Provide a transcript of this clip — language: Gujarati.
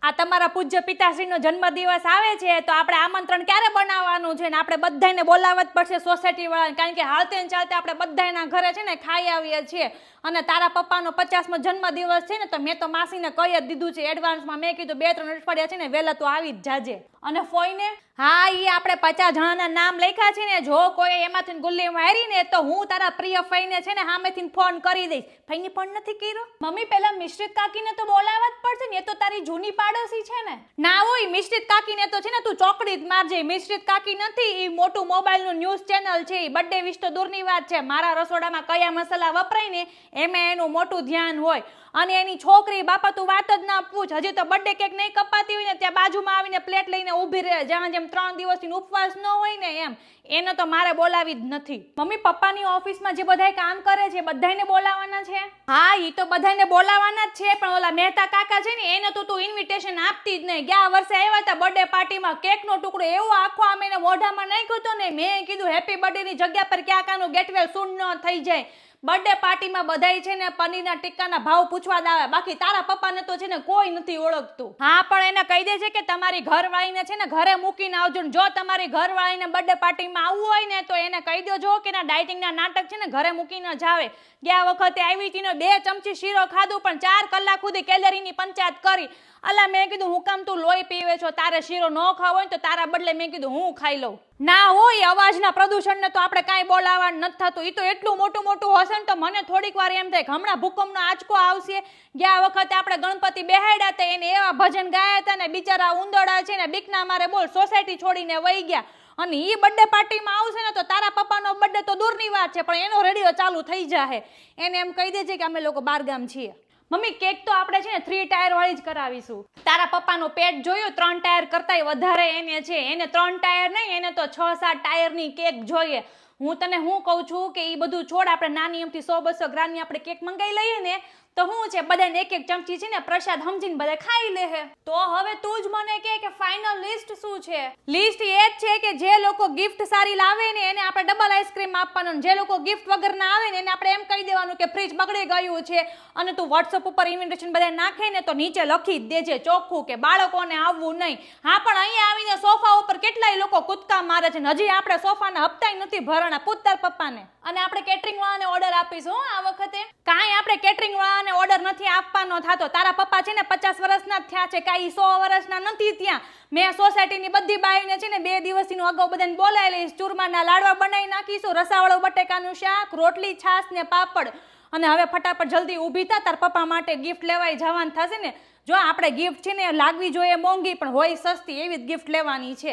આ તમારા પૂજ્ય પિતાશ્રીનો જન્મદિવસ આવે છે તો આપણે આમંત્રણ ક્યારે બનાવવાનું છે ને આપણે બધાને બોલાવવા જ પડશે સોસાયટી વાળાને, કારણ કે હાલતે ને ચાલતે આપણે બધાના ઘરે છે ને ખાઈ આવીએ છીએ. અને તારા પપ્પાનો 50મો જન્મદિવસ છે ને તો મેં તો માસીને કહી જ દીધું છે એડવાન્સમાં. મેં કીધું 2-3 અઠવાડિયા છે ને વહેલા તો આવી જ જાજે. અને ફોઈને હા ઈ આપણે 50 જણાના નામ લખ્યા છે ને, જો કોઈ એમાંથી ગુલ્લી મારી ને તો હું તારા પ્રિય ફઈને છે ને સામેથી ફોન કરી દઈશ. ફઈને ફોન નથી કર્યો? મમ્મી પેલા મિશ્રિત કાકીને તો બોલાવવા જ પડશે ને, એ તો તારી જૂની પાડોશી છે ને. ના હોય, મિશ્રિત કાકીને તો છે ને તું ચોકડી જ મારજે. મિશ્રિત કાકી નથી, ઈ મોટું મોબાઈલનું ન્યૂઝ ચેનલ છે. ઈ બર્થડે વિશ તો દૂરની વાત છે, મારા રસોડામાં કયા મસાલા વપરાય ને એમાં એનું મોટું ધ્યાન હોય. અને એની છોકરી બાપા તું વાત જ ના પૂછ, હજી તો બર્થડે કેક નહીં કપાતી હોય ને ત્યાં બાજુમાં આવીને પ્લેટ લઈને ઊભી રહે, જેમ 3 દિવસથી ઉપવાસ ન હોય ને એમ. એને તો મારે બોલાવી જ નથી. મમ્મી પપ્પાની ઓફિસમાં જે બધાય કામ કરે છે બધાને બોલાવાના છે? હા ઈ તો બધાને બોલાવાના જ છે, પણ ઓલા મહેતા કાકા છે ને એને તો તું ઇન્વિટેશન આપતી જ નહીં. ગયા વર્ષે આવ્યા હતા બર્થડે પાર્ટીમાં, કેકનો ટુકડો એવો આખો આમ એને મોઢામાં નાખ્યો હતો ને, મેં કીધું હેપી બર્થડે ની જગ્યા પર ક્યાંક આનું ગેટવેલ સૂન ન થઈ જાય. બર્થડે પાર્ટીમાં બધાય છે ને પનીરના ટિક્કાના ભાવ પૂછવા જ આવે, બાકી તારા પપ્પાને તો છે ને કોઈ નથી ઓળખતું. હા પણ એને કહી દે છે કે તમારી ઘરવાળીને છે ને ઘરે મૂકીને આવજો. જો તમારી ઘરવાળીને બર્થડે પાર્ટીમાં આવવું હોય ને તો એને કહી દેજો કે ના ડાયટિંગના નાટક છે ને ઘરે મૂકીને જ આવે. ગયા વખતે આવી હતી ને 2 ચમચી શીરો ખાધું પણ 4 કલાક સુધી કેલરીની પંચાયત કરી. અલા મેં કીધું હું કામ તું લોહી પીવે છો, તારે શીરો ન ખાવો હોય તો તારા બદલે મેં કીધું હું ખાઈ લઉં. ના હોય, અવાજના પ્રદૂષણને તો આપણે કાંઈ બોલાવવાનું નથી થતું. એ તો એટલું મોટું હશે ને તો મને થોડીક વાર એમ થાય કે હમણાં ભૂકંપનો આંચકો આવશે. ગયા વખતે આપણે ગણપતિ બેહાડ્યા હતા, એને એવા ભજન ગાયા હતા ને બિચારા ઉંદરડા છે ને બીકના મારે બોલ સોસાયટી છોડીને વહી ગયા. અને ઈ બર્થડે પાર્ટીમાં આવશે ને તો તારા પપ્પાનો બર્થડે તો દૂરની વાત છે પણ એનો રેડિયો ચાલુ થઈ જાહે. એને એમ કહી દેજે કે અમે લોકો બારગામ છીએ. મમ્મી કેક તો આપણે છે ને 3 ટાયર વાળી જ કરાવીશું. તારા પપ્પાનું પેટ જોયું, 3 ટાયર કરતાંય વધારે એને છે. એને 3 ટાયર નહીં, એને તો 6-7 ટાયરની કેક જોઈએ. હું તને હું કહું છું કે એ બધું છોડ, આપણે નાની એમથી 100-200 ગ્રામની આપણે કેક મંગાવી લઈએ ને તો શું છે, બધાને 1-1 ચમચી છે ને પ્રસાદ સમજીને બધા ખાઈ લે હે. તો હવે તું જ મને કે ફાઇનલ લિસ્ટ શું છે? લિસ્ટ એ જ છે કે જે લોકો ગિફ્ટ સારી લાવે ને એને આપણે ડબલ આઈસ્ક્રીમ આપવાનું, જે લોકો ગિફ્ટ વગર ના આવે ને એને આપણે એમ કહી દેવાનું કે ફ્રીજ બગડી ગયું છે. અને તું વોટ્સઅપ ઉપર ઇન્વિટેશન બધા નાખે ને તો નીચે લખી જ દેજે ચોખ્ખું કે બાળકોને આવવું નહીં. હા પણ અહીંયા આવીને સોફા ઉપર કેટલાય લોકો કૂદકા મારે છે ને હજી આપણે સોફાના હપ્તાય નથી ભરણા. પૂછતાર પપ્પાને. અને આપણે કેટરિંગ વાળાને ઓર્ડર આપીશું આ વખતે. કાંઈ આપણે કેટરિંગ વાળાને ઓર્ડર નથી આપવાનો થતો. તારા પપ્પા છે ને 50 વર્ષના જ થયા છે, કાંઈ 100 વર્ષના નથી ત્યાં. મેં સોસાયટીની બધી બાઈને છે ને 2 દિવસનું અગાઉ બધાને બોલાવી લઈશ. ચૂરમાના લાડવા બનાવી નાખીશું, રસાવાળું બટેકાનું શાક, રોટલી, છાશ ને પાપડ. અને હવે ફટાફટ જલ્દી ઊભી થા, તાર પપ્પા માટે ગિફ્ટ લેવાય જવાનું થશે ને. જો આપણે ગિફ્ટ છે ને લાગવી જોઈએ મોંઘી પણ હોય સસ્તી, એવી જ ગિફ્ટ લેવાની છે.